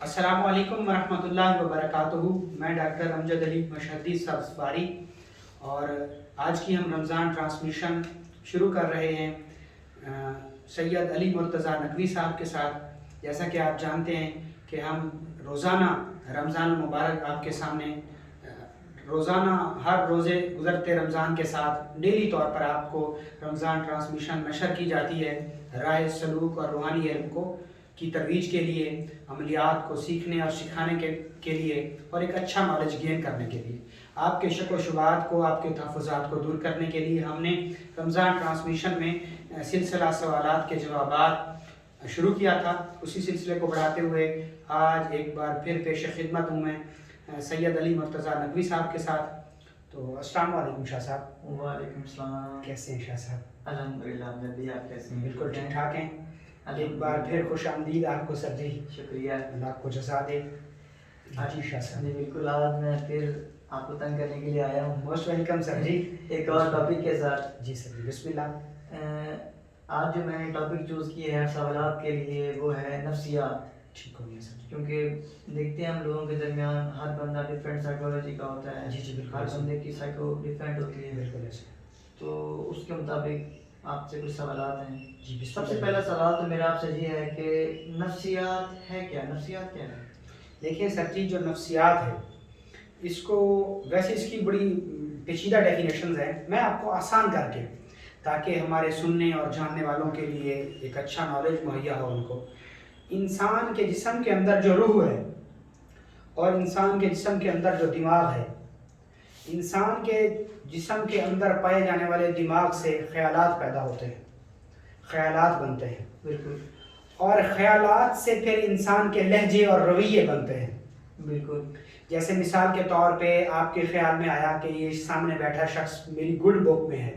السلام علیکم ورحمۃ اللہ وبرکاتہ۔ میں ڈاکٹر امجد علی مشہدی سبزواری اور آج کی ہم رمضان ٹرانسمیشن شروع کر رہے ہیں سید علی مرتضیٰ نقوی صاحب کے ساتھ۔ جیسا کہ آپ جانتے ہیں کہ ہم روزانہ رمضان المبارک آپ کے سامنے روزانہ ہر روزے گزرتے رمضان کے ساتھ ڈیلی طور پر آپ کو رمضان ٹرانسمیشن نشر کی جاتی ہے، راہ سلوک اور روحانی علم کی ترویج کے لیے، عملیات کو سیکھنے اور سکھانے کے لیے اور ایک اچھا نالج گین کرنے کے لیے، آپ کے شک و شبہات کو، آپ کے تحفظات کو دور کرنے کے لیے ہم نے رمضان ٹرانسمیشن میں سلسلہ سوالات کے جوابات شروع کیا تھا۔ اسی سلسلے کو بڑھاتے ہوئے آج ایک بار پھر پیش خدمت ہوں میں سید علی مرتضیٰ نقوی صاحب کے ساتھ۔ تو السلام علیکم شاہ صاحب۔ وعلیکم السلام۔ کیسے ہیں شاہ صاحب؟ الحمدللہ آپ کیسے ہیں؟ بالکل ٹھیک ٹھاک ہیں۔ ایک بار پھر خوش آمدید آپ کو سر جی۔ شکریہ، اللہ آپ کو جزا دے۔ جی شاہ صاحب۔ جی بالکل، آج میں پھر آپ کو تنگ کرنے کے لیے آیا ہوں، موسٹ ویلکم سر جی، ایک اور ٹاپک کے ساتھ۔ جی سر جی، بسم اللہ۔ آج جو میں نے ٹاپک چوز کیا ہے سوالات کے لیے وہ ہے نفسیات۔ ٹھیک ہو گیا سر جی۔ کیونکہ دیکھتے ہیں ہم لوگوں کے درمیان ہر بندہ ڈفرینٹ سائیکالوجی کا ہوتا ہے، جی جی بالکل، ہر بندے کی سائیکو ڈفرینٹ ہوتی ہے، بالکل ایسے۔ تو اس کے مطابق آپ سے کچھ سوالات ہیں۔ جی بسم سب سے اللہ۔ پہلا سوال تو میرا آپ سے یہ ہے کہ نفسیات ہے کیا؟ نفسیات کیا ہے؟ دیکھیں سر جی، جو نفسیات ہے اس کو ویسے اس کی بڑی پیچیدہ ڈیفینیشنز ہیں، میں آپ کو آسان کر کے تاکہ ہمارے سننے اور جاننے والوں کے لیے ایک اچھا نالج مہیا ہو ان کو۔ انسان کے جسم کے اندر جو روح ہے اور انسان کے جسم کے اندر جو دماغ ہے، انسان کے جسم کے اندر پائے جانے والے دماغ سے خیالات پیدا ہوتے ہیں، خیالات بنتے ہیں، بالکل، اور خیالات سے پھر انسان کے لہجے اور رویے بنتے ہیں۔ بالکل، جیسے مثال کے طور پہ آپ کے خیال میں آیا کہ یہ سامنے بیٹھا شخص میری گڈ بک میں ہے،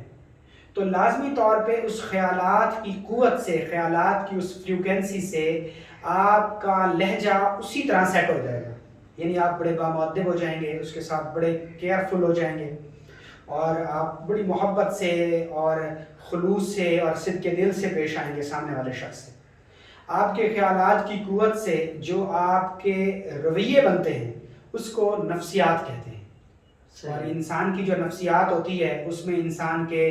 تو لازمی طور پہ اس خیالات کی قوت سے، خیالات کی اس فریکوینسی سے آپ کا لہجہ اسی طرح سیٹ ہو جائے گا، یعنی آپ بڑے بامؤدب ہو جائیں گے، اس کے ساتھ بڑے کیئرفل ہو جائیں گے، اور آپ بڑی محبت سے اور خلوص سے اور صدق کے دل سے پیش آئیں گے سامنے والے شخص سے۔ آپ کے خیالات کی قوت سے جو آپ کے رویے بنتے ہیں اس کو نفسیات کہتے ہیں۔ اور انسان کی جو نفسیات ہوتی ہے اس میں انسان کے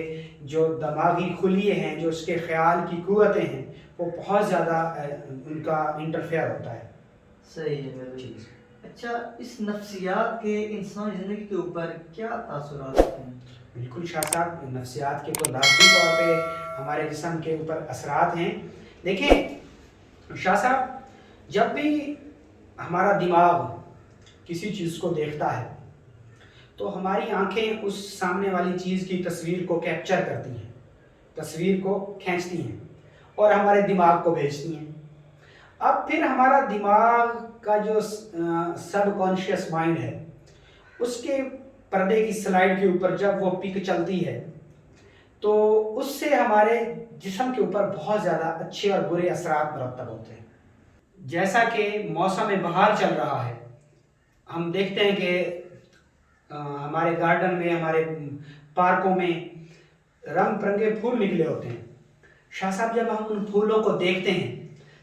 جو دماغی خلیے ہیں، جو اس کے خیال کی قوتیں ہیں، وہ بہت زیادہ ان کا انٹرفیئر ہوتا ہے۔ صحیح ہے بالکل۔ اچھا، اس نفسیات کے انسانی زندگی کے اوپر کیا تاثرات ہوتے ہیں؟ بالکل شاہ صاحب، نفسیات کے تو لازمی طور پہ ہمارے جسم کے اوپر اثرات ہیں۔ دیکھیں شاہ صاحب، جب بھی ہمارا دماغ کسی چیز کو دیکھتا ہے تو ہماری آنکھیں اس سامنے والی چیز کی تصویر کو کیپچر کرتی ہیں، تصویر کو کھینچتی ہیں اور ہمارے دماغ کو بھیجتی ہیں۔ اب پھر ہمارا دماغ کا جو سب کانشیس مائنڈ ہے، اس کے پردے کی سلائڈ کے اوپر جب وہ پک چلتی ہے تو اس سے ہمارے جسم کے اوپر بہت زیادہ اچھے اور برے اثرات مرتب ہوتے ہیں۔ جیسا کہ موسم بہار چل رہا ہے، ہم دیکھتے ہیں کہ ہمارے گارڈن میں، ہمارے پارکوں میں رنگ برنگے پھول نکلے ہوتے ہیں۔ شاہ صاحب، جب ہم ان پھولوں کو دیکھتے ہیں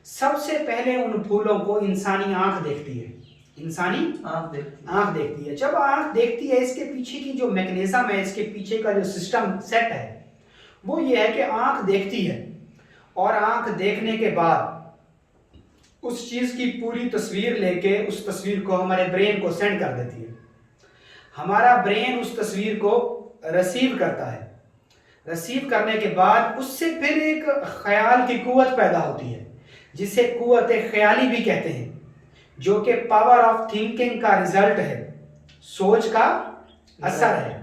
سب سے پہلے ان پھولوں کو انسانی آنکھ دیکھتی ہے، انسانی آنکھ دیکھتی ہے۔ جب آنکھ دیکھتی ہے، اس کے پیچھے کی جو میکنزم ہے، اس کے پیچھے کا جو سسٹم سیٹ ہے وہ یہ ہے کہ آنکھ دیکھتی ہے اور آنکھ دیکھنے کے بعد اس چیز کی پوری تصویر لے کے اس تصویر کو ہمارے برین کو سینڈ کر دیتی ہے۔ ہمارا برین اس تصویر کو ریسیو کرتا ہے، ریسیو کرنے کے بعد اس سے پھر ایک خیال کی قوت پیدا ہوتی ہے جسے قوت خیالی بھی کہتے ہیں، جو کہ پاور آف تھنکنگ کا رزلٹ ہے، سوچ کا اثر ہے،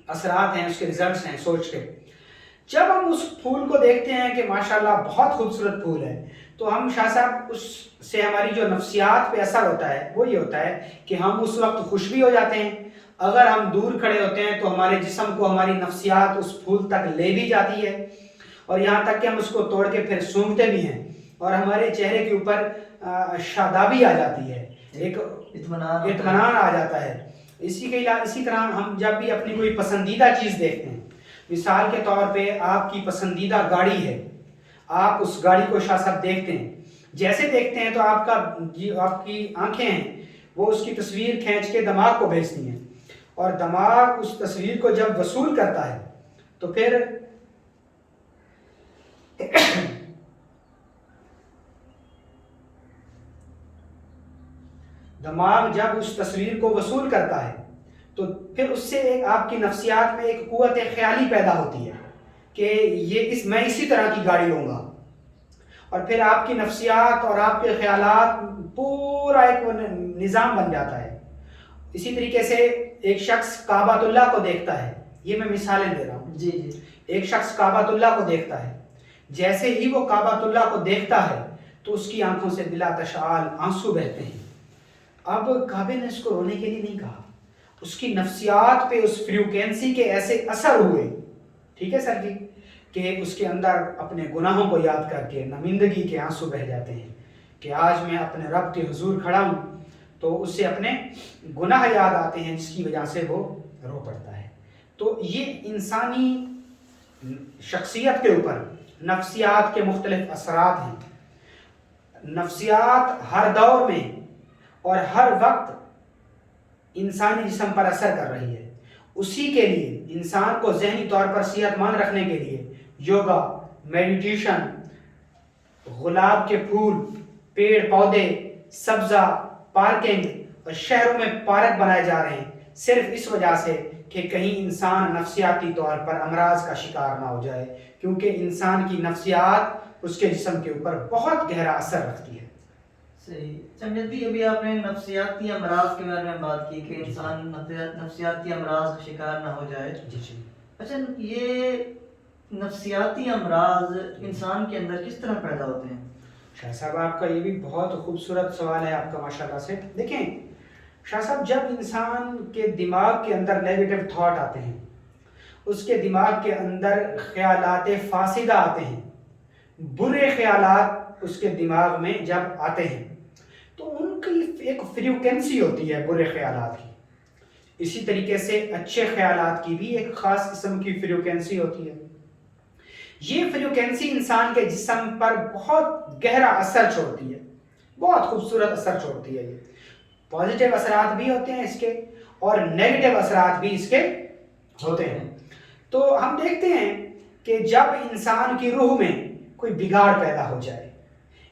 اثرات ہیں، اس کے رزلٹس ہیں سوچ کے۔ جب ہم اس پھول کو دیکھتے ہیں کہ ماشاءاللہ بہت خوبصورت پھول ہے، تو ہم شاہ صاحب اس سے ہماری جو نفسیات پہ اثر ہوتا ہے وہ یہ ہوتا ہے کہ ہم اس وقت خوش بھی ہو جاتے ہیں۔ اگر ہم دور کھڑے ہوتے ہیں تو ہمارے جسم کو ہماری نفسیات اس پھول تک لے بھی جاتی ہے، اور یہاں تک کہ ہم اس کو توڑ کے پھر سونگھتے بھی ہیں اور ہمارے چہرے کے اوپر شادابی آ جاتی ہے، ایک اطمینان آ جاتا ہے۔ اسی طرح ہم جب بھی اپنی کوئی پسندیدہ چیز دیکھتے ہیں، مثال کے طور پہ آپ کی پسندیدہ گاڑی ہے، آپ اس گاڑی کو شاہ صاحب دیکھتے ہیں جیسے دیکھتے ہیں تو آپ کی آنکھیں ہیں وہ اس کی تصویر کھینچ کے دماغ کو بھیجتی ہیں، اور دماغ اس تصویر کو جب وصول کرتا ہے تو پھر دماغ جب اس تصویر کو وصول کرتا ہے تو پھر اس سے آپ کی نفسیات میں ایک قوت خیالی پیدا ہوتی ہے کہ میں اسی طرح کی گاڑی لوں گا، اور پھر آپ کی نفسیات اور آپ کے خیالات پورا ایک نظام بن جاتا ہے۔ اسی طریقے سے ایک شخص کعبۃ اللہ کو دیکھتا ہے، یہ میں مثالیں دے رہا ہوں، جی جی، ایک شخص کعبۃ اللہ کو دیکھتا ہے، جیسے ہی وہ کعبۃ اللہ کو دیکھتا ہے تو اس کی آنکھوں سے بلا تشال آنسو بہتے ہیں۔ اب کعبے نے اس کو رونے کے لیے نہیں کہا، اس کی نفسیات پہ اس فریکوینسی کے ایسے اثر ہوئے، ٹھیک ہے سر جی، کہ اس کے اندر اپنے گناہوں کو یاد کر کے نمندگی کے آنسو بہ جاتے ہیں کہ آج میں اپنے رب کے حضور کھڑا ہوں، تو اس سے اپنے گناہ یاد آتے ہیں جس کی وجہ سے وہ رو پڑتا ہے۔ تو یہ انسانی شخصیت کے اوپر نفسیات کے مختلف اثرات ہیں۔ نفسیات ہر دور میں اور ہر وقت انسانی جسم پر اثر کر رہی ہے، اسی کے لیے انسان کو ذہنی طور پر صحت مند رکھنے کے لیے یوگا، میڈیٹیشن، گلاب کے پھول، پیڑ پودے، سبزہ، پارکنگ اور شہروں میں پارک بنائے جا رہے ہیں، صرف اس وجہ سے کہ کہیں انسان نفسیاتی طور پر امراض کا شکار نہ ہو جائے، کیونکہ انسان کی نفسیات اس کے جسم کے اوپر بہت گہرا اثر رکھتی ہے۔ صحیح۔ جمیت بھی ابھی آپ نے نفسیاتی امراض کے بارے میں بات کی کہ انسان نفسیاتی امراض کا شکار نہ ہو جائے۔ جی جی۔ اچھا، یہ نفسیاتی امراض انسان کے اندر کس طرح پیدا ہوتے ہیں؟ شاہ صاحب آپ کا یہ بھی بہت خوبصورت سوال ہے آپ کا، ماشاءاللہ سے۔ دیکھیں شاہ صاحب، جب انسان کے دماغ کے اندر نیگیٹو تھاٹ آتے ہیں، اس کے دماغ کے اندر خیالات فاسدہ آتے ہیں، برے خیالات اس کے دماغ میں جب آتے ہیں تو ان کی ایک فریکوینسی ہوتی ہے برے خیالات کی، اسی طریقے سے اچھے خیالات کی بھی ایک خاص قسم کی فریکوینسی ہوتی ہے۔ یہ فریکوینسی انسان کے جسم پر بہت گہرا اثر چھوڑتی ہے، بہت خوبصورت اثر چھوڑتی ہے۔ یہ پازیٹیو اثرات بھی ہوتے ہیں اس کے اور نیگیٹو اثرات بھی اس کے ہوتے ہیں۔ تو ہم دیکھتے ہیں کہ جب انسان کی روح میں کوئی بگاڑ پیدا ہو جائے،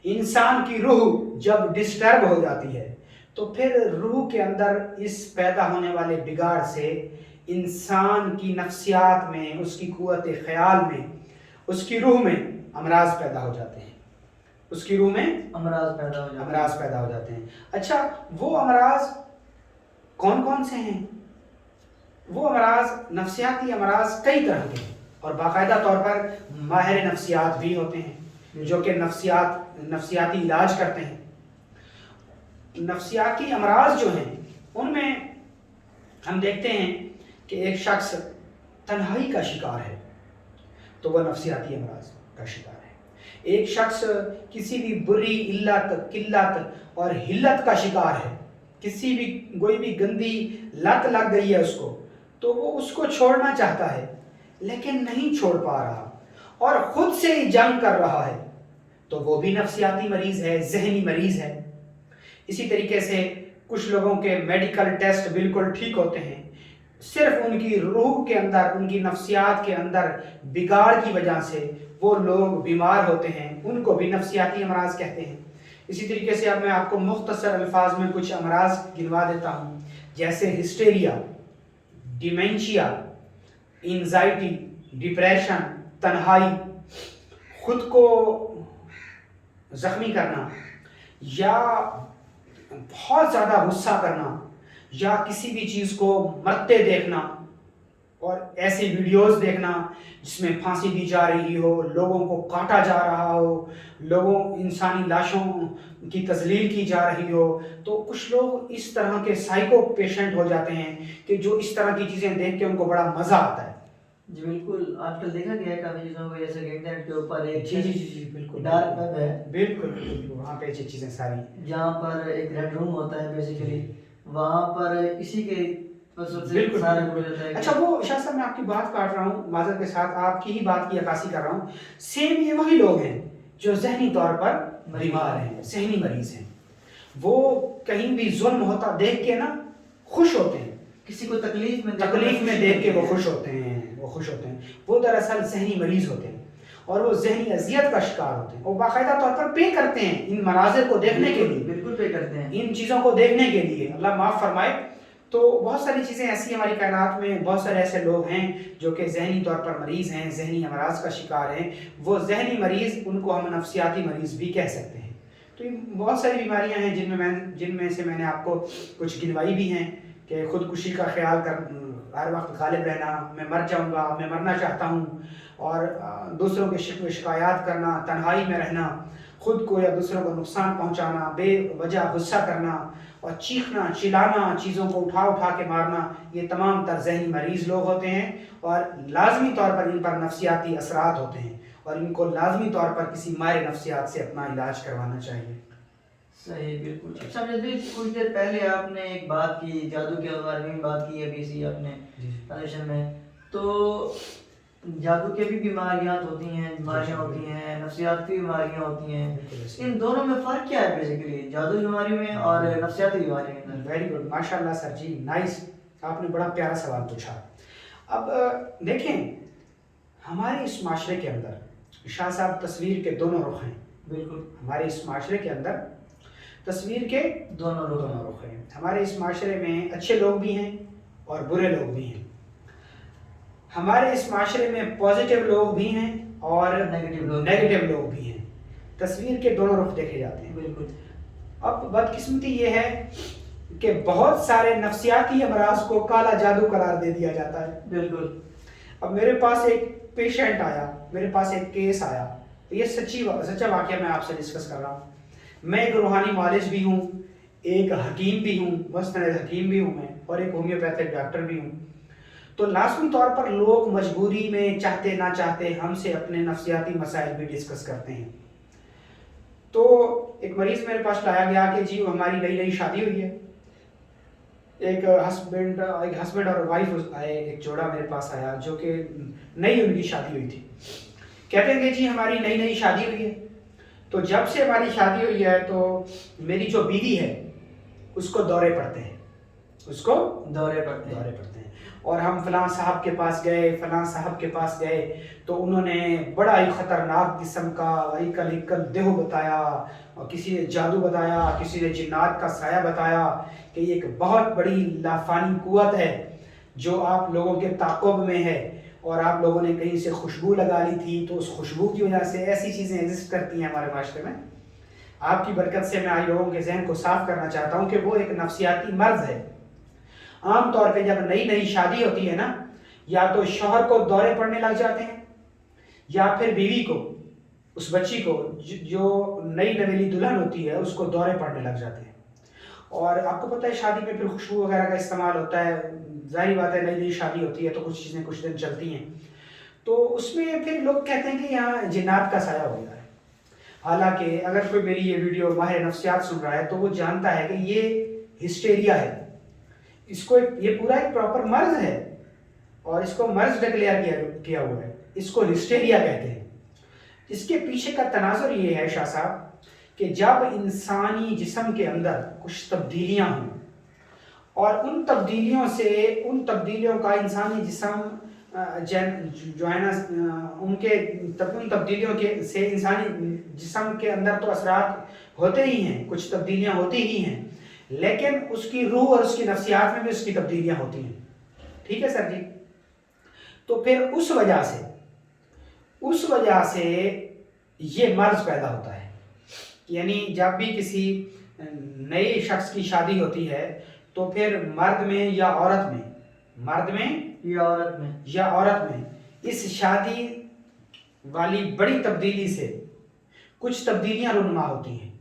انسان کی روح جب ڈسٹرب ہو جاتی ہے تو پھر روح کے اندر اس پیدا ہونے والے بگاڑ سے انسان کی نفسیات میں، اس کی قوت خیال میں، اس کی روح میں امراض پیدا ہو جاتے ہیں، اس کی روح میں امراض پیدا ہو جاتے ہیں۔ اچھا، وہ امراض کون کون سے ہیں؟ وہ امراض، نفسیاتی امراض کئی طرح کے ہیں، اور باقاعدہ طور پر ماہر نفسیات بھی ہوتے ہیں جو کہ نفسیاتی علاج کرتے ہیں۔ نفسیاتی امراض جو ہیں ان میں ہم دیکھتے ہیں کہ ایک شخص تنہائی کا شکار ہے تو وہ نفسیاتی امراض کا شکار ہے۔ ایک شخص کسی بھی بری علت، قلت اور حلت کا شکار ہے، کوئی بھی گندی لت لگ گئی ہے اس کو، تو وہ اس کو چھوڑنا چاہتا ہے لیکن نہیں چھوڑ پا رہا اور خود سے ہی جنگ کر رہا ہے، تو وہ بھی نفسیاتی مریض ہے، ذہنی مریض ہے۔ اسی طریقے سے کچھ لوگوں کے میڈیکل ٹیسٹ بالکل ٹھیک ہوتے ہیں، صرف ان کی روح کے اندر، ان کی نفسیات کے اندر بگاڑ کی وجہ سے وہ لوگ بیمار ہوتے ہیں، ان کو بھی نفسیاتی امراض کہتے ہیں۔ اسی طریقے سے اب میں آپ کو مختصر الفاظ میں کچھ امراض گنوا دیتا ہوں، جیسے ہسٹیریا، ڈیمینشیا، انزائٹی، ڈپریشن، تنہائی، خود کو زخمی کرنا، یا بہت زیادہ غصہ کرنا، یا کسی بھی چیز کو مرتے دیکھنا اور ایسی ویڈیوز دیکھنا جس میں پھانسی دی جا رہی ہو، لوگوں کو کاٹا جا رہا ہو، انسانی لاشوں کی تذلیل کی جا رہی ہو، تو کچھ لوگ اس طرح کے سائیکو پیشنٹ ہو جاتے ہیں کہ جو اس طرح کی چیزیں دیکھ کے ان کو بڑا مزہ آتا ہے۔ جی بالکل، آج کل دیکھا گیا ہے کافی چیزوں کو، جیسے کہ انٹرنیٹ کے اوپر ایک جی بالکل ڈارک ویب ہے، بالکل وہاں پہ یہ چیزیں ساری، جہاں پر ایک ریڈ روم ہوتا ہے بیسیکلی، وہاں پر اسی کے بالکل۔ اچھا، وہ شاہ صاحب میں آپ کی بات کاٹ رہا ہوں معذرت کے ساتھ، آپ کی ہی بات کی عکاسی کر رہا ہوں، سیم یہ وہی لوگ ہیں جو ذہنی طور پر بیمار ہیں، ذہنی مریض ہیں، وہ کہیں بھی ظلم ہوتا دیکھ کے نا خوش ہوتے ہیں، کسی کو تکلیف میں دیکھ کے وہ خوش ہوتے ہیں، وہ دراصل ذہنی مریض ہوتے ہیں اور وہ ذہنی اذیت کا شکار ہوتے ہیں، وہ باقاعدہ طور پر پے کرتے ہیں ان مناظر کو دیکھنے کے لیے، بالکل پے کرتے ہیں ان چیزوں کو دیکھنے کے لیے، اللہ معاف فرمائے۔ تو بہت ساری چیزیں ایسی ہماری کائنات میں، بہت سارے ایسے لوگ ہیں جو کہ ذہنی طور پر مریض ہیں، ذہنی امراض کا شکار ہیں، وہ ذہنی مریض، ان کو ہم نفسیاتی مریض بھی کہہ سکتے ہیں۔ تو یہ بہت ساری بیماریاں ہیں جن میں سے میں نے آپ کو کچھ گنوائی بھی ہیں، کہ خودکشی کا خیال کر، ہر وقت غالب رہنا، میں مر جاؤں گا، میں مرنا چاہتا ہوں، اور دوسروں کے شکوے شکایات کرنا، تنہائی میں رہنا، خود کو یا دوسروں کو نقصان پہنچانا، بے وجہ غصہ کرنا اور چیخنا چلانا، چیزوں کو اٹھا اٹھا کے مارنا، یہ تمام تر ذہنی مریض لوگ ہوتے ہیں اور لازمی طور پر ان پر نفسیاتی اثرات ہوتے ہیں اور ان کو لازمی طور پر کسی ماہر نفسیات سے اپنا علاج کروانا چاہیے۔ صحیح، بالکل۔ اچھا کچھ دیر پہلے آپ نے ایک بات کی، جادو کے بارے میں بات کی ابھی سی آپ نے سیشن میں، تو جادو کے بھی بیماریاں ہوتی ہیں، نفسیاتی بیماریاں ہوتی ہیں، ان دونوں میں فرق کیا ہے بیسیکلی، جادو بیماری میں اور نفسیاتی بیماری میں؟ ویری گڈ، ماشاء اللہ سر جی، نائس، آپ نے بڑا پیارا سوال پوچھا۔ اب دیکھیں، ہمارے اس معاشرے کے اندر شاہ صاحب تصویر کے دونوں رخ ہیں۔ بالکل، ہمارے اس معاشرے کے اندر تصویر کے دونوں رخ ہیں۔ ہمارے اس معاشرے میں اچھے لوگ بھی ہیں اور برے لوگ بھی ہیں۔ ہمارے اس معاشرے میں پازیٹیو لوگ بھی ہیں اور نیگیٹو لوگ بھی ہیں۔ تصویر کے دونوں رخ دیکھے جاتے ہیں۔ بالکل۔ اب بدقسمتی یہ ہے کہ بہت سارے نفسیاتی امراض کو کالا جادو قرار دے دیا جاتا ہے۔ بالکل۔ اب میرے پاس ایک پیشنٹ آیا، میرے پاس ایک کیس آیا، یہ سچا واقعہ میں آپ سے ڈسکس کر رہا ہوں۔ میں ایک روحانی معالج بھی ہوں، ایک حکیم بھی ہوں، مستند حکیم بھی ہوں میں، اور ایک ہومیوپیتھک ڈاکٹر بھی ہوں۔ تو لازمی طور پر لوگ مجبوری میں چاہتے نہ چاہتے ہم سے اپنے نفسیاتی مسائل بھی ڈسکس کرتے ہیں۔ تو ایک مریض میرے پاس لایا گیا کہ جی ہماری نئی شادی ہوئی ہے، ایک ہسبینڈ اور وائف آئے، ایک جوڑا میرے پاس آیا جو کہ نئی ان کی شادی ہوئی تھی۔ کہتے ہیں کہ جی ہماری نئی شادی ہوئی ہے، تو جب سے ہماری شادی ہوئی ہے تو میری جو بیوی ہے اس کو دورے پڑتے ہیں، اور ہم فلاں صاحب کے پاس گئے تو انہوں نے بڑا ہی خطرناک قسم کا ایکل دیہو بتایا، اور کسی نے جادو بتایا، کسی نے جنات کا سایہ بتایا کہ یہ ایک بہت بڑی لافانی قوت ہے جو آپ لوگوں کے تعاقب میں ہے، اور آپ لوگوں نے کہیں سے خوشبو لگا لی تھی تو اس خوشبو کی وجہ سے ایسی چیزیں ایگزسٹ کرتی ہیں ہمارے معاشرے میں۔ آپ کی برکت سے میں آج لوگوں کے ذہن کو صاف کرنا چاہتا ہوں کہ وہ ایک نفسیاتی مرض ہے۔ عام طور پہ جب نئی شادی ہوتی ہے نا، یا تو شوہر کو دورے پڑنے لگ جاتے ہیں یا پھر بیوی کو، اس بچی کو جو نئی نویلی دلہن ہوتی ہے اس کو دورے پڑنے لگ جاتے ہیں۔ اور آپ کو پتہ ہے شادی میں پھر خوشبو وغیرہ کا استعمال ہوتا ہے، ظاہری بات ہے نئی شادی ہوتی ہے تو کچھ چیزیں کچھ دن چلتی ہیں، تو اس میں پھر لوگ کہتے ہیں کہ یہاں جنات کا سایہ ہو گیا ہے۔ حالانکہ اگر کوئی میری یہ ویڈیو ماہر نفسیات سن رہا ہے تو وہ جانتا ہے کہ یہ ہسٹیریا ہے، اس کو یہ پورا ایک پراپر مرض ہے، اور اس کو مرض ڈکلیئر کیا ہوا ہے، اس کو ہسٹیریا کہتے ہیں۔ اس کے پیچھے کا تناظر یہ ہے شاہ صاحب کہ جب انسانی جسم کے اندر کچھ تبدیلیاں ہوں، اور ان تبدیلیوں کا انسانی جسم جو ہے نا، ان تبدیلیوں سے انسانی جسم کے اندر تو اثرات ہوتے ہی ہیں، کچھ تبدیلیاں ہوتی ہی ہیں، لیکن اس کی روح اور اس کی نفسیات میں بھی اس کی تبدیلیاں ہوتی ہیں۔ ٹھیک ہے سر جی؟ تو پھر اس وجہ سے یہ مرض پیدا ہوتا ہے، یعنی جب بھی کسی نئے شخص کی شادی ہوتی ہے تو پھر مرد میں یا عورت میں اس شادی والی بڑی تبدیلی سے کچھ تبدیلیاں رونما ہوتی ہیں۔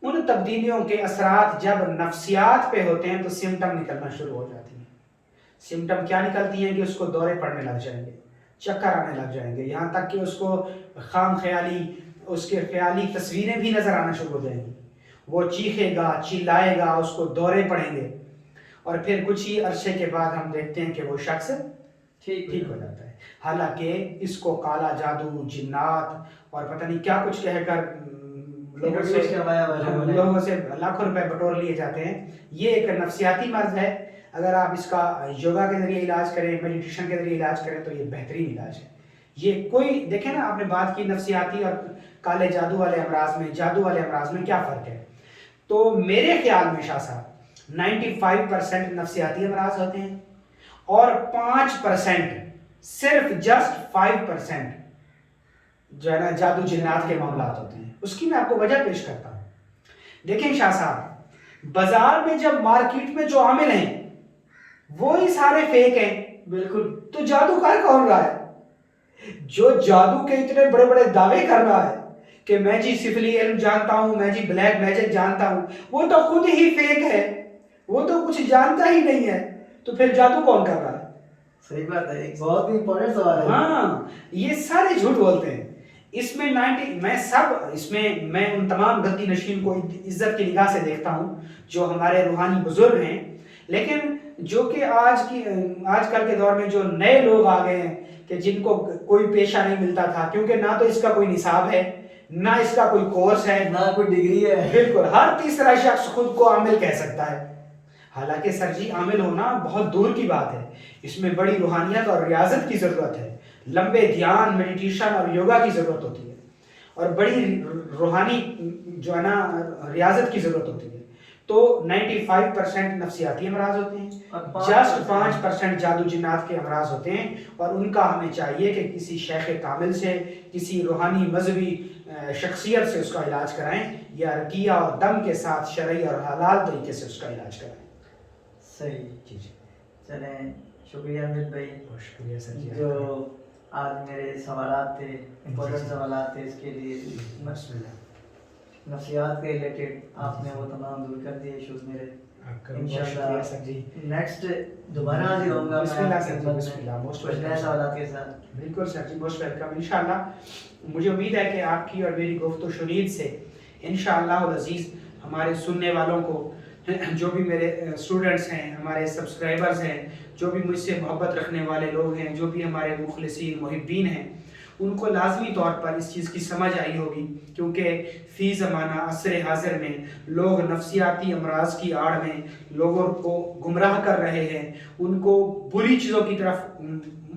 ان تبدیلیوں کے اثرات جب نفسیات پہ ہوتے ہیں تو سمٹم نکلنا شروع ہو جاتی ہیں۔ سمٹم کیا نکلتی ہیں کہ اس کو دورے پڑنے لگ جائیں گے، چکر آنے لگ جائیں گے، یہاں تک کہ اس کو اس کے خیالی تصویریں بھی نظر آنا شروع ہو جائیں گی، وہ چیخے گا، چلائے گا، اس کو دورے پڑیں گے، اور پھر کچھ ہی عرصے کے بعد ہم دیکھتے ہیں کہ وہ شخص ٹھیک ہو جاتا ہے. حالانکہ اس کو کالا جادو، جنات اور پتہ نہیں کیا کچھ کہہ کر لوگوں سے لاکھوں روپے بٹور لیے جاتے ہیں. یہ ایک نفسیاتی مرض ہے. اگر آپ اس کا یوگا کے ذریعے علاج کریں، میڈیٹیشن کے ذریعے علاج کریں تو یہ بہترین علاج ہے. یہ کوئی دیکھیں نا، آپ نے بات کی نفسیاتی اور کالے جادو والے امراض میں، جادو والے امراض میں کیا فرق ہے. تو میرے خیال میں شاہ صاحب 95% نفسیاتی امراض ہوتے ہیں اور 5% صرف جسٹ 5% جو ہے نا جادو جنات کے معاملات ہوتے ہیں. اس کی میں آپ کو وجہ پیش کرتا ہوں. دیکھیں شاہ صاحب، بازار میں جب مارکیٹ میں جو عامل ہیں وہی سارے فیک ہیں. بالکل. تو جادو کر کون رہا ہے؟ جو جادو کے اتنے بڑے بڑے دعوے کر رہا ہے کہ میں جی سفلی علم جانتا ہوں، میں جی بلیک میجک جانتا ہوں، وہ تو خود ہی فیک ہے. وہ تو کچھ جانتا ہی نہیں ہے. تو پھر جادو کون کر رہا ہے؟ صحیح بات ہے، ایک بہت ہی امپورٹنٹ سوال ہے. ہاں، یہ سارے جھوٹ بولتے ہیں. اس میں میں ان تمام غلطی نشین کو عزت کی نگاہ سے دیکھتا ہوں جو ہمارے روحانی بزرگ ہیں. لیکن جو کہ آج کل کے دور میں جو نئے لوگ آ گئے ہیں کہ جن کو کوئی پیشہ نہیں ملتا تھا، کیونکہ نہ تو اس کا کوئی نصاب ہے، نہ اس کا کوئی کورس ہے، نہ کوئی ڈگری ہے. بالکل ہر تیسرا شخص خود کو عامل کہہ سکتا ہے. حالانکہ سر جی عامل ہونا بہت دور کی بات ہے. اس میں بڑی روحانیت اور ریاضت کی ضرورت ہے. لمبے دھیان، میڈیٹیشن اور یوگا کی ضرورت ہوتی ہے اور بڑی روحانی جو ہے نا ریاضت کی ضرورت ہوتی ہے. تو 95% نفسیاتی امراض ہوتے ہیں، جسٹ 5% جادو جنات کے امراض ہوتے ہیں. اور ان کا ہمیں چاہیے کہ کسی شیخ کامل سے، کسی روحانی مذہبی شخصیت سے اس کا علاج کرائیں، یا رقیہ اور دم کے ساتھ شرعی اور حلال طریقے سے اس کا علاج کرائیں. صحیح. جی جی، چلیں، شکریہ امجد بھائی. بہت شکریہ سر جی. جو آج میرے سوالات تھے، امپورٹنٹ سوالات تھے، اس کے لیے بسم اللہ. نفسیات کے ریلیٹڈ آپ نے وہ تمام دور کر دیے ایشوز میرے. انشاءاللہ سر جی نیکسٹ دوبارہ حاضر ہوں گا. بسم اللہ سر جی، بسم اللہ. موسٹ کچھ نئے سوالات کے ساتھ. بالکل سر جی، موسٹ ویلکم. انشاءاللہ مجھے امید ہے کہ آپ کی اور میری گفت و شنید سے انشاءاللہ العزیز ہمارے سننے والوں کو، جو بھی میرے اسٹوڈنٹس ہیں، ہمارے سبسکرائبرز ہیں، جو بھی مجھ سے محبت رکھنے والے لوگ ہیں، جو بھی ہمارے مخلصین محبین ہیں، ان کو لازمی طور پر اس چیز کی سمجھ آئی ہوگی. کیونکہ فی زمانہ عصر حاضر میں لوگ نفسیاتی امراض کی آڑ میں لوگوں کو گمراہ کر رہے ہیں، ان کو بری چیزوں کی طرف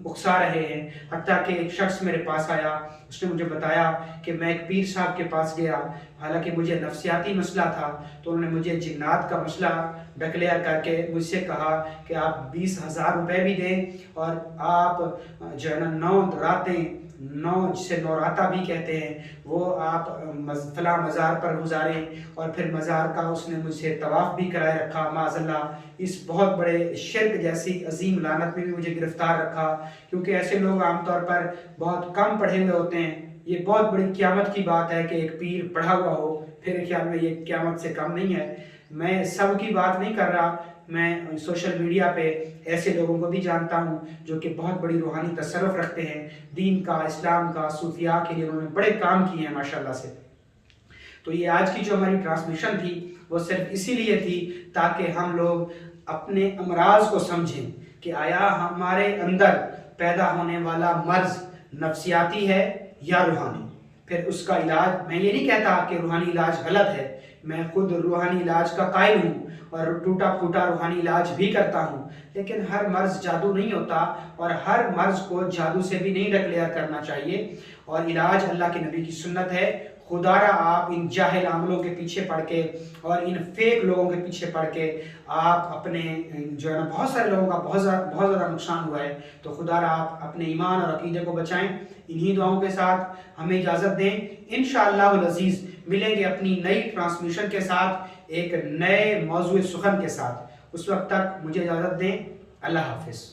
اکسا رہے ہیں. حتیٰ کہ ایک شخص میرے پاس آیا، اس نے مجھے بتایا کہ میں ایک پیر صاحب کے پاس گیا، حالانکہ مجھے نفسیاتی مسئلہ تھا، تو انہوں نے مجھے جنات کا مسئلہ ڈکلیئر کر کے مجھ سے کہا کہ آپ 20,000 روپے بھی دیں اور آپ جو ہے نا 9 راتیں، 9 جسے نوراتہ بھی کہتے ہیں، وہ آپ فلاں مزار پر گزاریں. اور پھر مزار کا اس نے مجھ سے طواف بھی کرائے رکھا. معاذ اللہ اس بہت بڑے شرک جیسی عظیم لعنت میں بھی مجھے گرفتار رکھا. کیونکہ ایسے لوگ عام طور پر بہت کم پڑھے ہوئے ہوتے ہیں. یہ بہت بڑی قیامت کی بات ہے کہ ایک پیر پڑھا ہوا ہو. میرے خیال میں یہ قیامت سے کم نہیں ہے. میں سب کی بات نہیں کر رہا، میں سوشل میڈیا پہ ایسے لوگوں کو بھی جانتا ہوں جو کہ بہت بڑی روحانی تصرف رکھتے ہیں، دین کا، اسلام کا، صوفیاء کے لیے انہوں نے بڑے کام کیے ہیں ماشاءاللہ سے. تو یہ آج کی جو ہماری ٹرانسمیشن تھی وہ صرف اسی لیے تھی تاکہ ہم لوگ اپنے امراض کو سمجھیں کہ آیا ہمارے اندر پیدا ہونے والا مرض نفسیاتی ہے یا روحانی. پھر اس کا علاج، میں یہ نہیں کہتا کہ روحانی علاج غلط ہے، میں خود روحانی علاج کا قائل ہوں اور ٹوٹا پھوٹا روحانی علاج بھی کرتا ہوں. لیکن ہر مرض جادو نہیں ہوتا اور ہر مرض کو جادو سے بھی نہیں ڈکلیئر کرنا چاہیے. اور علاج اللہ کے نبی کی سنت ہے. خدا را آپ ان جاہل عاملوں کے پیچھے پڑ کے اور ان فیک لوگوں کے پیچھے پڑ کے آپ اپنے جو ہے نا بہت سارے لوگوں کا بہت زیادہ نقصان ہوا ہے. تو خدا را آپ اپنے ایمان اور عقیدے کو بچائیں. انہی دعاؤں کے ساتھ ہمیں اجازت دیں. انشاءاللہ العزیز ملیں گے اپنی نئی ٹرانسمیشن کے ساتھ، ایک نئے موضوع سخن کے ساتھ. اس وقت تک مجھے اجازت دیں. اللہ حافظ.